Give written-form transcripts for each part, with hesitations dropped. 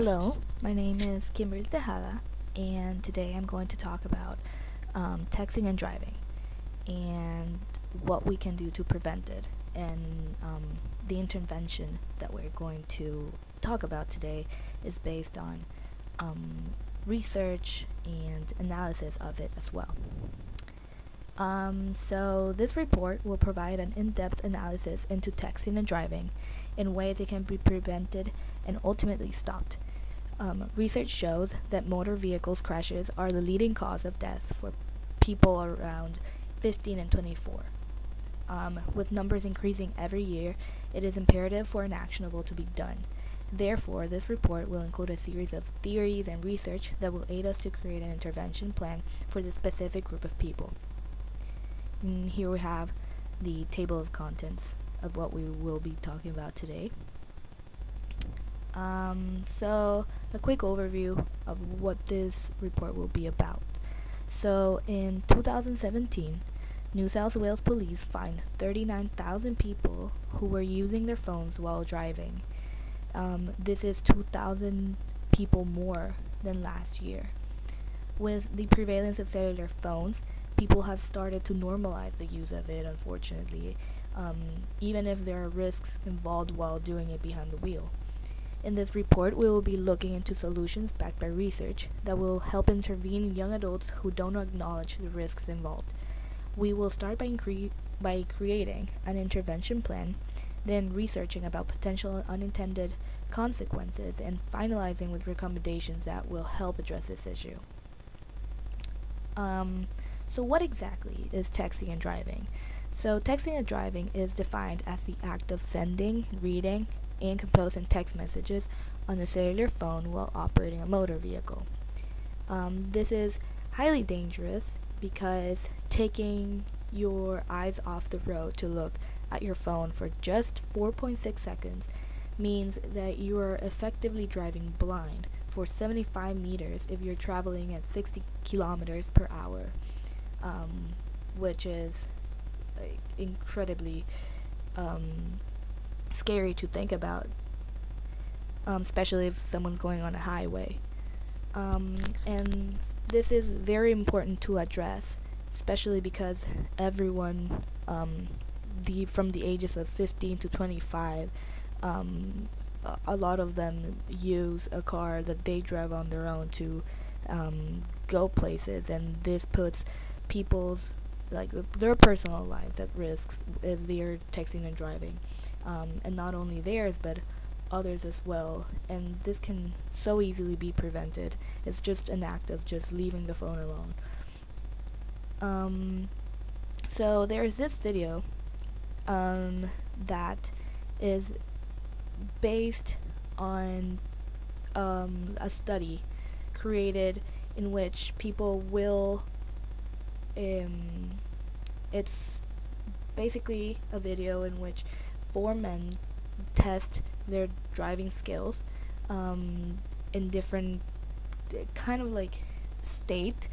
Hello, my name is Kimberly Tejada, and today I'm going to talk about texting and driving and what we can do to prevent it. And the intervention that we're going to talk about today is based on research and analysis of it as well. So this report will provide an in-depth analysis into texting and driving in ways it can be prevented and ultimately stopped. Research shows that motor vehicles crashes are the leading cause of death for people around 15 and 24. With numbers increasing every year, it is imperative for an actionable to be done. Therefore, this report will include a series of theories and research that will aid us to create an intervention plan for this specific group of people. And here we have the table of contents of what we will be talking about today. So a quick overview of what this report will be about. So in 2017, New South Wales Police fined 39,000 people who were using their phones while driving. This is 2,000 people more than last year. With the prevalence of cellular phones, people have started to normalize the use of it, unfortunately, even if there are risks involved while doing it behind the wheel. In this report, we will be looking into solutions backed by research that will help intervene in young adults who don't acknowledge the risks involved. We will start by creating an intervention plan, then researching about potential unintended consequences, and finalizing with recommendations that will help address this issue. So what exactly is texting and driving? So texting and driving is defined as the act of sending, reading, and composing text messages on a cellular phone while operating a motor vehicle. This is highly dangerous because taking your eyes off the road to look at your phone for just 4.6 seconds means that you are effectively driving blind for 75 meters if you're traveling at 60 kilometers per hour, which is incredibly scary to think about, especially if someone's going on a highway. And this is very important to address, especially because everyone from the ages of 15 to 25, a lot of them use a car that they drive on their own to go places, and this puts people's their personal lives at risk if they're texting and driving, and not only theirs but others as well. And this can so easily be prevented. It's just an act of just leaving the phone alone. So there's this video that is based on a study created in which people will it's basically a video in which 4 men test their driving skills in different kind of state.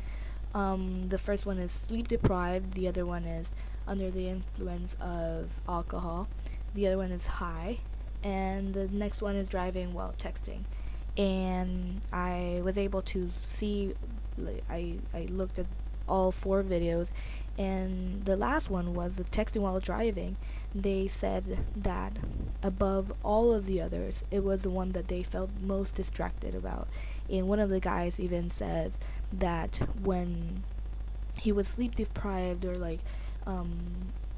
The first one is sleep deprived, the other one is under the influence of alcohol, the other one is high, and the next one is driving while texting. And I was able to see, I looked at all 4 videos, and the last one was the texting while driving. They said that above all of the others, it was the one that they felt most distracted about. And one of the guys even says that when he was sleep deprived or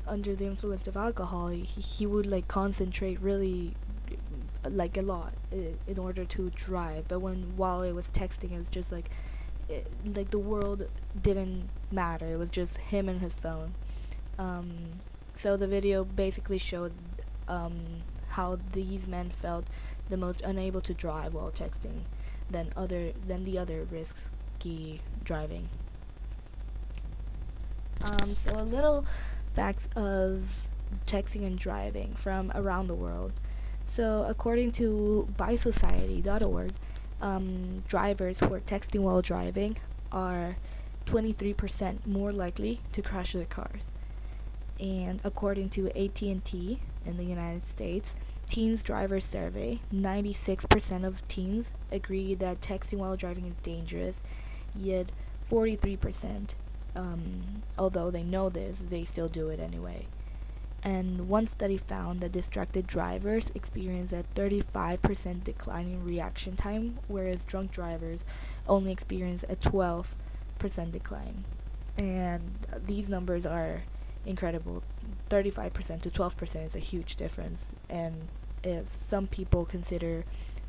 under the influence of alcohol, he would concentrate really a lot in order to drive. But while it was texting, it was just the world didn't matter. It was just him and his phone. So the video basically showed how these men felt the most unable to drive while texting than the other risky driving. So a little facts of texting and driving from around the world. So according to bysociety.org, drivers who are texting while driving are 23% more likely to crash their cars. And according to AT&T in the United States, teens driver survey, 96% of teens agree that texting while driving is dangerous, yet 43%, although they know this, they still do it anyway. And one study found that distracted drivers experience a 35% decline in reaction time, whereas drunk drivers only experience a 12% decline. And these numbers are incredible. 35% to 12% is a huge difference. And if some people consider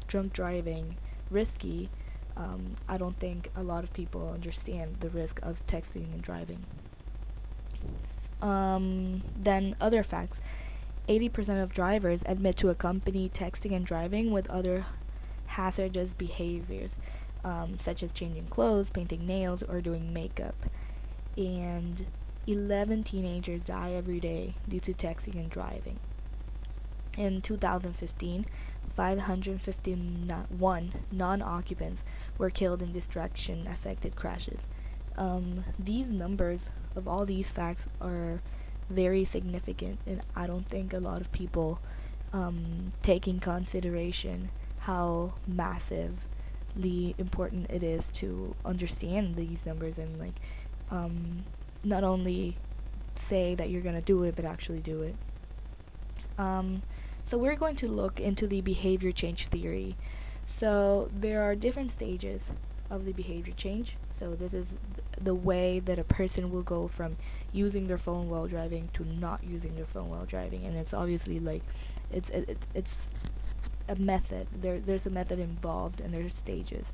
drunk driving risky, I don't think a lot of people understand the risk of texting and driving. Then other facts. 80% of drivers admit to accompany texting and driving with other hazardous behaviors, such as changing clothes, painting nails, or doing makeup. And 11 teenagers die every day due to texting and driving. In 2015, 551 non-occupants were killed in distraction-affected crashes. These numbers of all these facts are very significant, and I don't think a lot of people take in consideration how massively important it is to understand these numbers and not only say that you're gonna do it, but actually do it. So we're going to look into the behavior change theory. So there are different stages of the behavior change. So this is the way that a person will go from using their phone while driving to not using their phone while driving, and it's obviously it's a method. There's a method involved, and there's stages.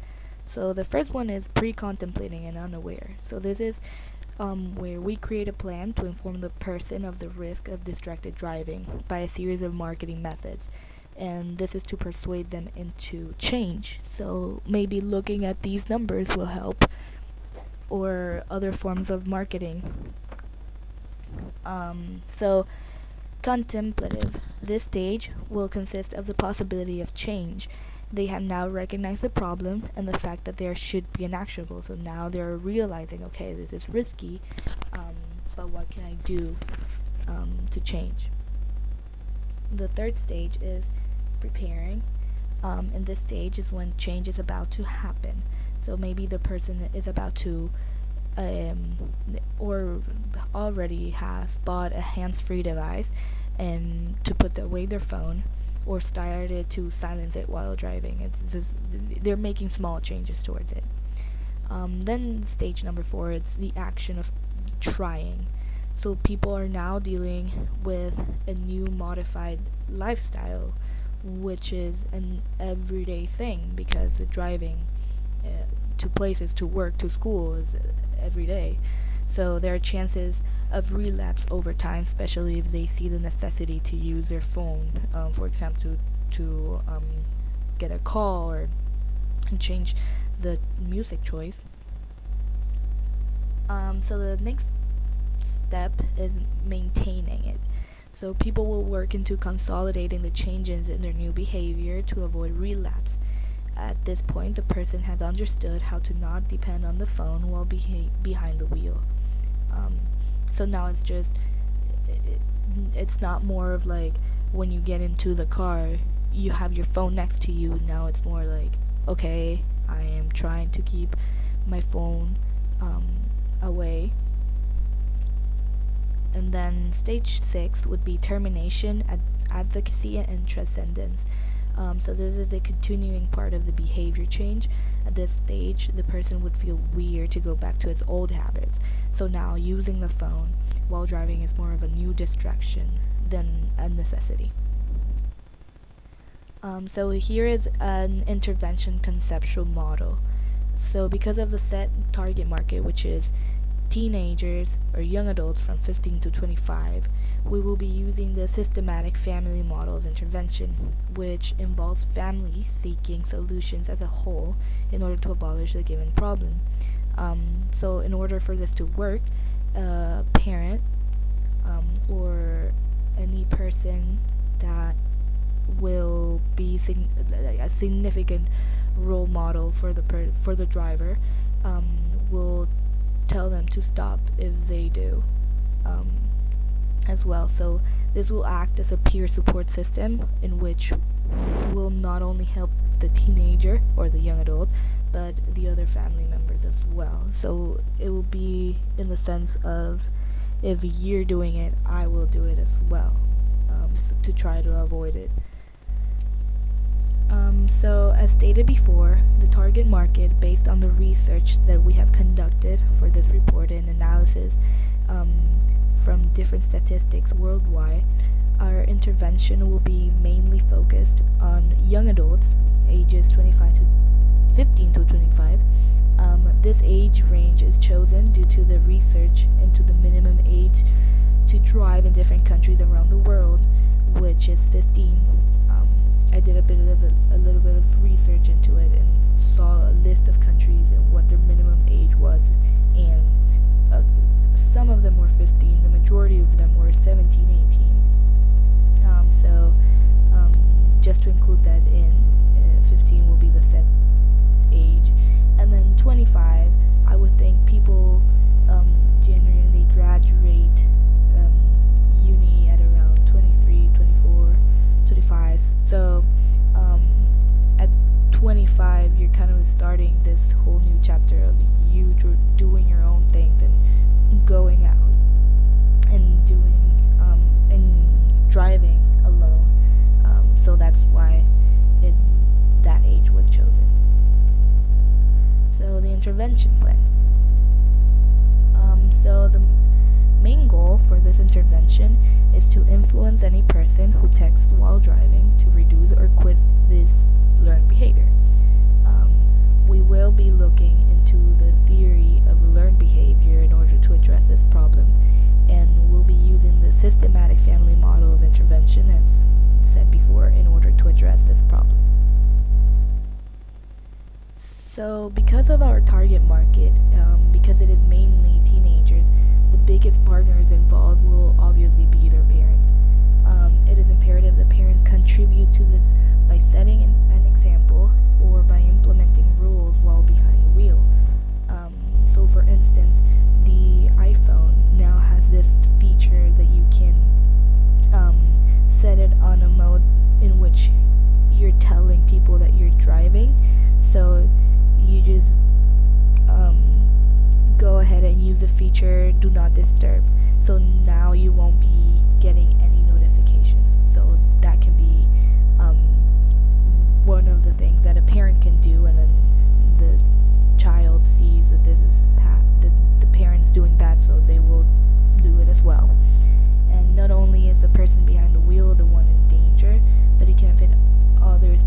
So the first one is pre-contemplating and unaware. So this is where we create a plan to inform the person of the risk of distracted driving by a series of marketing methods. And this is to persuade them into change. So maybe looking at these numbers will help, or other forms of marketing. So contemplative. This stage will consist of the possibility of change. They have now recognized the problem and the fact that there should be an actionable. So now they're realizing, okay, this is risky, but what can I do to change? The third stage is preparing. And this stage is when change is about to happen. So maybe the person is about to or already has bought a hands-free device and to put away their phone, or started to silence it while driving. It's just, they're making small changes towards it. Then stage number 4, it's the action of trying. So people are now dealing with a new modified lifestyle, which is an everyday thing, because driving to places, to work, to school is every day. So there are chances of relapse over time, especially if they see the necessity to use their phone, for example, to get a call or change the music choice. So the next step is maintaining it. So people will work into consolidating the changes in their new behavior to avoid relapse. At this point, the person has understood how to not depend on the phone while behind the wheel. So now it's not more of like when you get into the car, you have your phone next to you. Now it's more like, okay, I am trying to keep my phone away. And then stage 6 would be termination, advocacy, and transcendence. So this is a continuing part of the behavior change. At this stage, the person would feel weird to go back to its old habits. So now using the phone while driving is more of a new distraction than a necessity. So here is an intervention conceptual model. So because of the set target market, which is teenagers or young adults from 15 to 25, we will be using the systematic family model of intervention, which involves families seeking solutions as a whole in order to abolish the given problem. So in order for this to work, a parent or any person that will be a significant role model for the driver will tell them to stop if they do. And as well. So this will act as a peer support system in which will not only help the teenager or the young adult, but the other family members as well. So it will be in the sense of, if you're doing it, I will do it as well, so to try to avoid it. So as stated before, the target market, based on the research that we have conducted for this report and analysis from different statistics worldwide, our intervention will be mainly focused on young adults, ages 15 to 25. This age range is chosen due to the research into the minimum age to drive in different countries around the world, which is 15. I did a little bit of research into it and saw a list of countries and what their minimum age was, and some of them were 15. The majority of them were 17, 18. So just to include that in, 15 will be the set age, and then 25. I would think people generally graduate uni at around 23, 24, 25. So at 25, you're kind of starting this whole new chapter of you doing your own things and going out and doing and driving alone. So that's why that age was chosen. So the intervention plan. So the main goal for this intervention is to influence any person who texts while driving to reduce or quit this learned behavior. We will be looking into the theory of learned behavior in order to address this problem, and we'll be using the systematic family model of intervention, as said before, in order to address this problem. So because of our target market, because it is mainly teenagers, the biggest partners involved will obviously be their parents. It is imperative that parents contribute to this by setting an example or by implementing rules while behind the wheel. So for instance, the iPhone now has this feature that you can set it on a mode in which you're telling people that you're driving. So you just go ahead and use the feature do not disturb. So now you won't be getting any notifications. So that can be one of the things that a parent can do, and then the child sees that this is the parents doing that, so they will do it as well. And not only is the person behind the wheel the one in danger, but it can affect others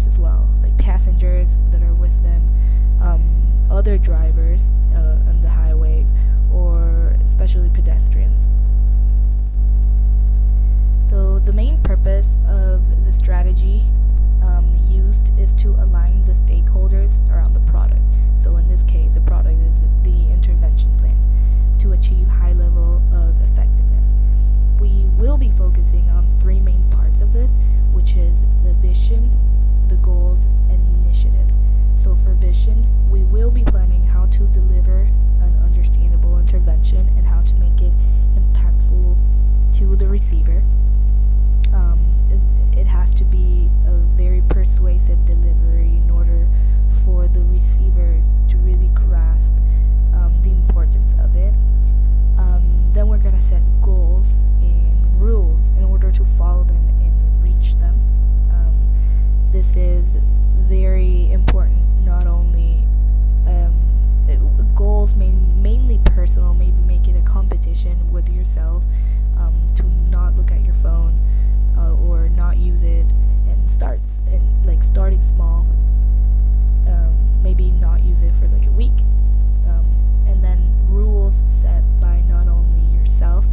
as well, like passengers that are with them, other drivers on the highways, or especially pedestrians. So the main purpose of the strategy used is to align the stakeholders around the product. So in this case, the product is the intervention plan, to achieve high level of effectiveness. We will be focusing on three main parts of this, which is the vision, the goals, and the initiatives. So for vision, we will be planning how to deliver an understandable intervention and how to make it impactful to the receiver. It has to be a very persuasive delivery in order for the receiver to really grasp the importance of it. Then we're going to set goals and rules in order to follow them and reach them. This is very important. Not only goals, mainly personal, maybe make it a competition with yourself, to not look at your phone or not use it, and starting small, maybe not use it for like a week, and then rules set by not only yourself,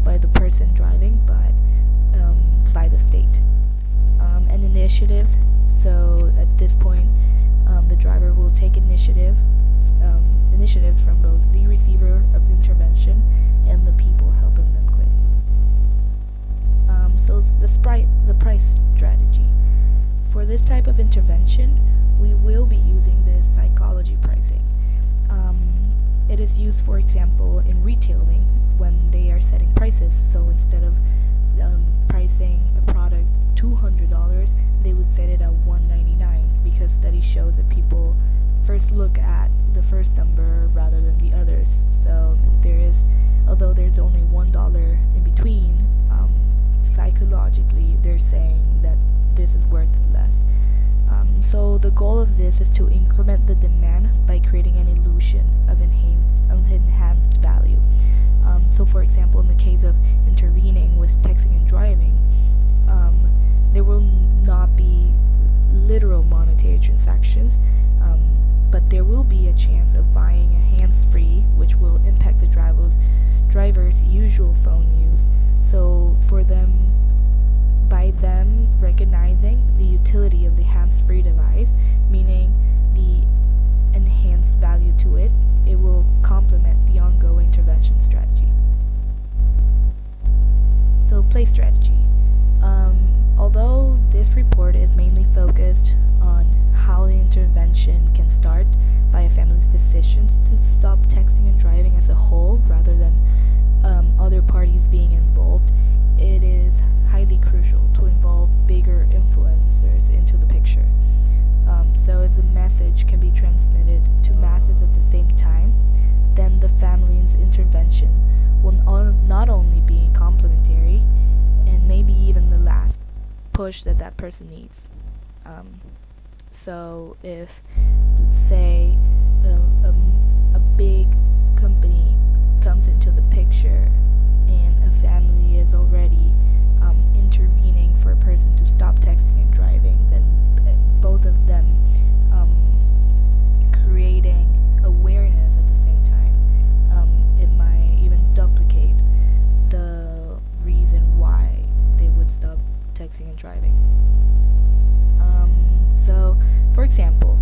by the person driving, but by the state, and initiatives. So at this point, the driver will take initiatives from both the receiver of the intervention and the people helping them quit. So the price strategy. For this type of intervention, we will be using the psychology pricing. It is used, for example, in retailing when they are $200, they would set it at $199 because studies show that people first look at the first number rather than the others. So although there's only $1 in between, psychologically they're saying that this is worth less. So the goal of this is to increment the demand by creating an illusion of enhanced value. So for example, in the case of intervening with texting and driving, there will not be literal monetary transactions, but there will be a chance of buying a hands-free, which will impact the driver's usual phone use. So by them recognizing the utility of the hands-free device, meaning the enhanced value to it, it will complement the ongoing intervention strategy. So play strategy. Although this report is mainly focused on how the intervention can start by a family's decisions to stop texting and driving as a whole rather than other parties being involved, it is highly crucial to involve bigger influencers into the picture. So if the message can be transmitted to masses at the same time, then the family's intervention will not only be complementary and maybe even the last push that person needs. So if, let's say, a big company comes into the picture and a family is already intervening for a person to stop texting and driving, then both of them creating awareness at the same time, it might even duplicate the reason why they would stop texting and driving. So, for example,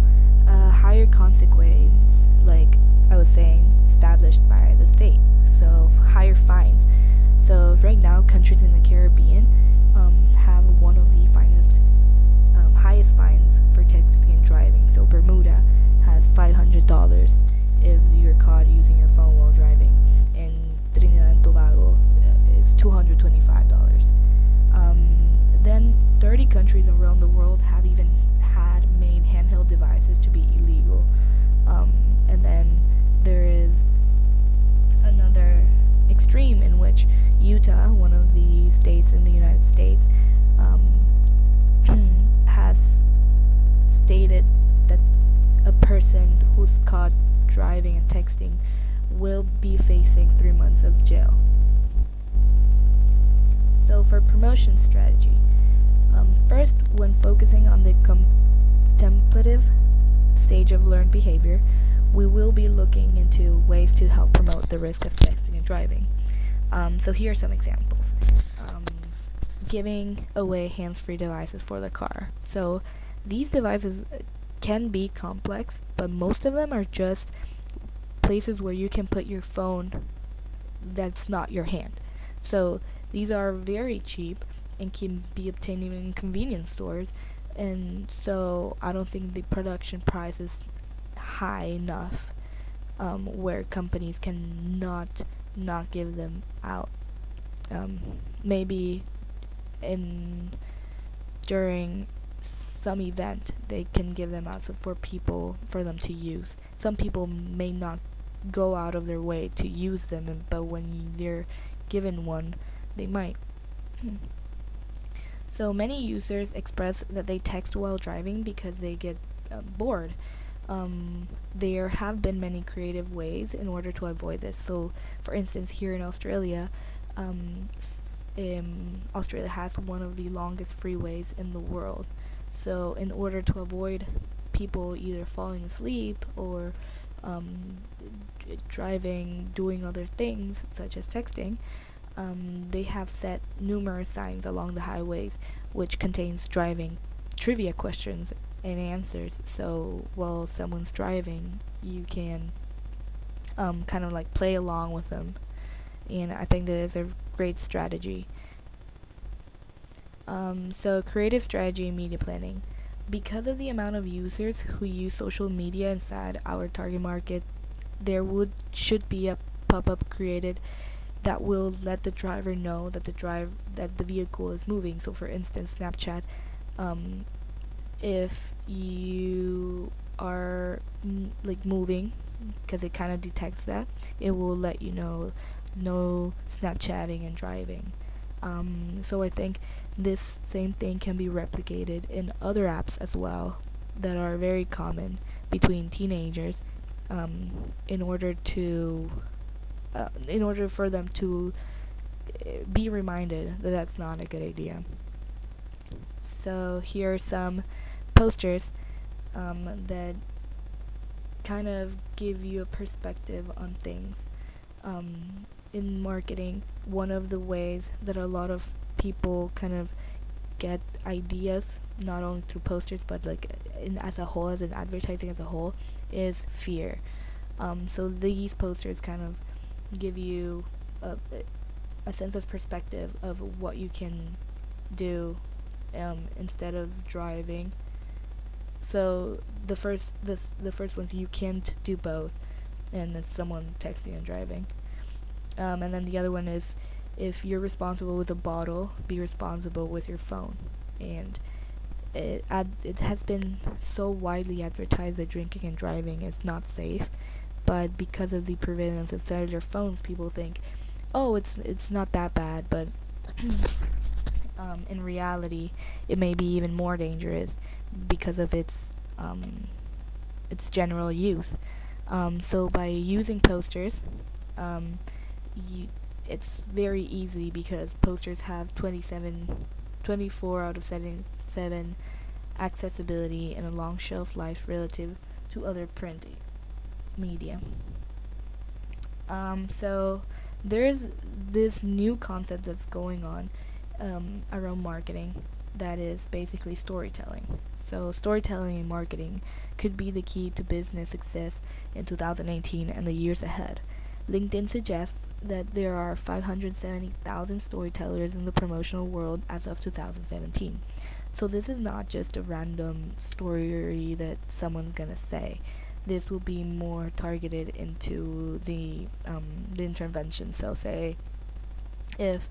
a higher consequence, like I was saying, established by the state. So, higher fines. So, right now, countries in the Caribbean have one of the highest fines for texting and driving. So, Bermuda has $500 if you're caught using your phone while driving, and Trinidad and Tobago is $225. Then 30 countries around the world have even made handheld devices to be illegal. And then there is another extreme in which Utah, one of the states in the United States, has stated that a person who's caught driving and texting will be facing 3 months of jail. So for promotion strategy, first, when focusing on the contemplative stage of learned behavior, we will be looking into ways to help promote the risk of texting and driving. So here are some examples. Giving away hands-free devices for the car. So these devices can be complex, but most of them are just places where you can put your phone that's not your hand. So these are very cheap and can be obtained even in convenience stores, and so I don't think the production price is high enough where companies can not give them out. Maybe during some event they can give them out for them to use. Some people may not go out of their way to use them, but when they're given one, they might. So many users express that they text while driving because they get bored. There have been many creative ways in order to avoid this. So, for instance, here in Australia, Australia has one of the longest freeways in the world. So, in order to avoid people either falling asleep or driving, doing other things such as texting, they have set numerous signs along the highways which contains driving trivia questions and answers. So while someone's driving, you can kind of like play along with them, and I think that is a great strategy. So creative strategy and media planning. Because of the amount of users who use social media inside our target market, there should be a pop-up created that will let the driver know that the vehicle is moving. So for instance, Snapchat, if you are like moving, because it kind of detects that, it will let you know no Snapchatting and driving. So I think this same thing can be replicated in other apps as well that are very common between teenagers, in order for them to be reminded that that's not a good idea. So here are some posters that kind of give you a perspective on things. In marketing, one of the ways that a lot of people kind of get ideas, not only through posters but like as a whole, as in advertising as a whole, is fear. So these posters kind of give you a sense of perspective of what you can do instead of driving. So the first one's you can't do both, and it's someone texting and driving. And then the other one is, if you're responsible with a bottle, be responsible with your phone. And it has been so widely advertised that drinking and driving is not safe, but because of the prevalence of cellular phones, people think, oh, it's not that bad, but in reality, it may be even more dangerous because of its general use. So by using posters, it's very easy because posters have 24 out of 7 accessibility and a long shelf life relative to other print media. So there's this new concept that's going on around marketing that is basically storytelling. So storytelling in marketing could be the key to business success in 2018 and the years ahead. LinkedIn suggests that there are 570,000 storytellers in the promotional world as of 2017. So this is not just a random story that someone's gonna say. This will be more targeted into the intervention. So say if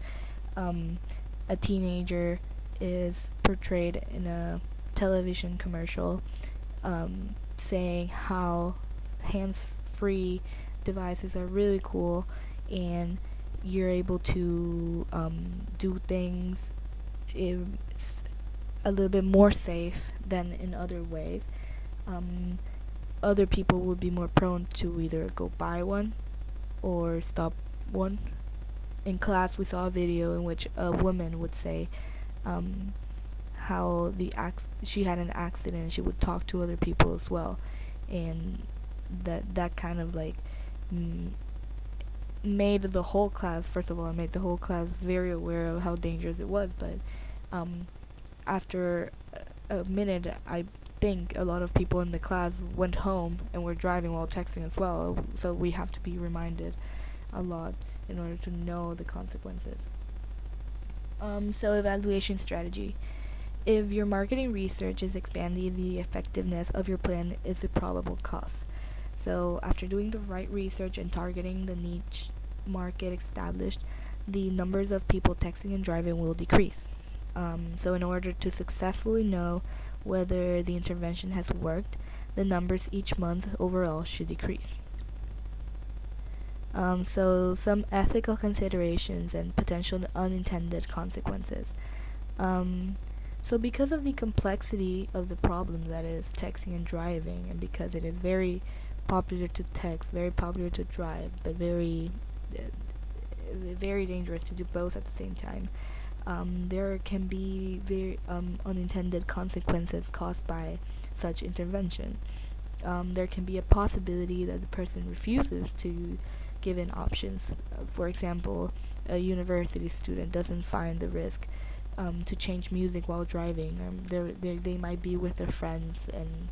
a teenager is portrayed in a television commercial, saying how hands-free devices are really cool and you're able to do things a little bit more safe than in other ways, other people would be more prone to either go buy one or stop one. In class, we saw a video in which a woman would say how she had an accident and she would talk to other people as well, and that kind of like made the whole class, first of all, it made the whole class very aware of how dangerous it was, but after a minute, I think a lot of people in the class went home and were driving while texting as well, so we have to be reminded a lot in order to know the consequences. So evaluation strategy. If your marketing research is expanding the effectiveness of your plan is the probable cost. So after doing the right research and targeting the niche market established, the numbers of people texting and driving will decrease. So in order to successfully know whether the intervention has worked, the numbers each month overall should decrease. So some ethical considerations and potential unintended consequences. So because of the complexity of the problem that is texting and driving, and because it is very popular to text, very popular to drive, but very dangerous to do both at the same time, there can be very unintended consequences caused by such intervention. There can be a possibility that the person refuses to give in options. For example, a university student doesn't find the risk to change music while driving. They might be with their friends and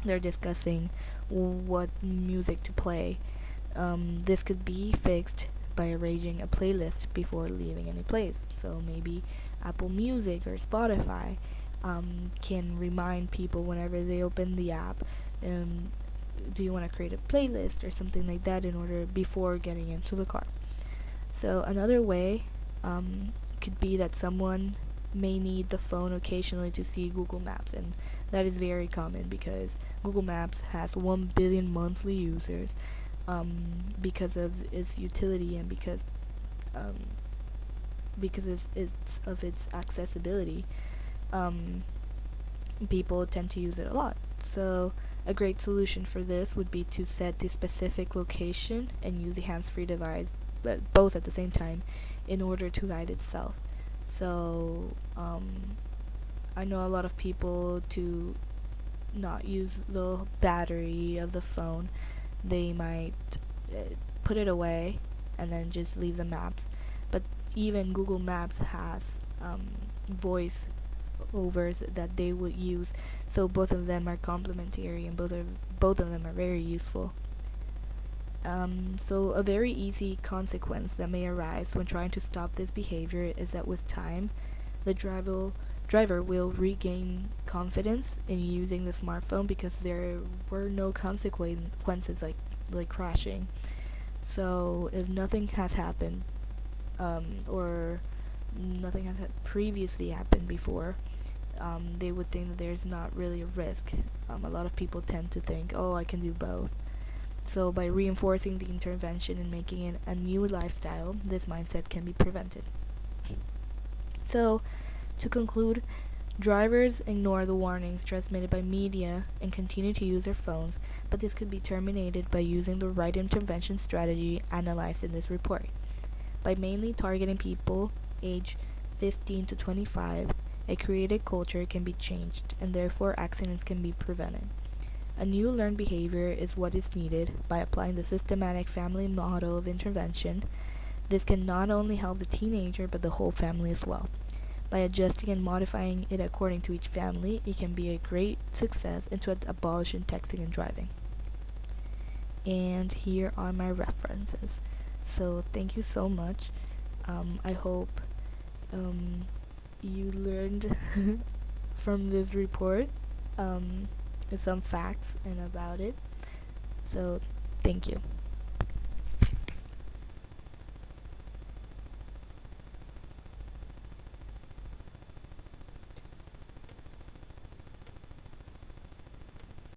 they're discussing what music to play. This could be fixed by arranging a playlist before leaving any place. So maybe Apple Music or Spotify can remind people whenever they open the app, do you want to create a playlist or something like that in order before getting into the car. So another way could be that someone may need the phone occasionally to see Google Maps, and that is very common because Google Maps has 1 billion monthly users, because of its utility and um, because it's of its accessibility. Um, People tend to use it a lot. So a great solution for this would be to set the specific location and use the hands-free device, but both at the same time, in order to guide itself. So I know a lot of people to not use the battery of the phone. They might put it away and then just leave the maps. But even Google Maps has voice overs that they would use, so both of them are complementary and both of them are very useful. So a very easy consequence that may arise when trying to stop this behavior is that with time, the driver will regain confidence in using the smartphone because there were no consequences like crashing. So if nothing has happened, or nothing has previously happened before, they would think that there's not really a risk. A lot of people tend to think, oh, I can do both. So by reinforcing the intervention and making it a new lifestyle, this mindset can be prevented. So, to conclude, drivers ignore the warnings transmitted by media and continue to use their phones, but this could be terminated by using the right intervention strategy analyzed in this report. By mainly targeting people aged 15 to 25, a created culture can be changed, and therefore accidents can be prevented. A new learned behavior is what is needed by applying the systematic family model of intervention. This can not only help the teenager but the whole family as well. By adjusting and modifying it according to each family, it can be a great success into abolishing texting and driving. And here are my references. So thank you so much. I hope you learned from this report some facts and about it. So thank you.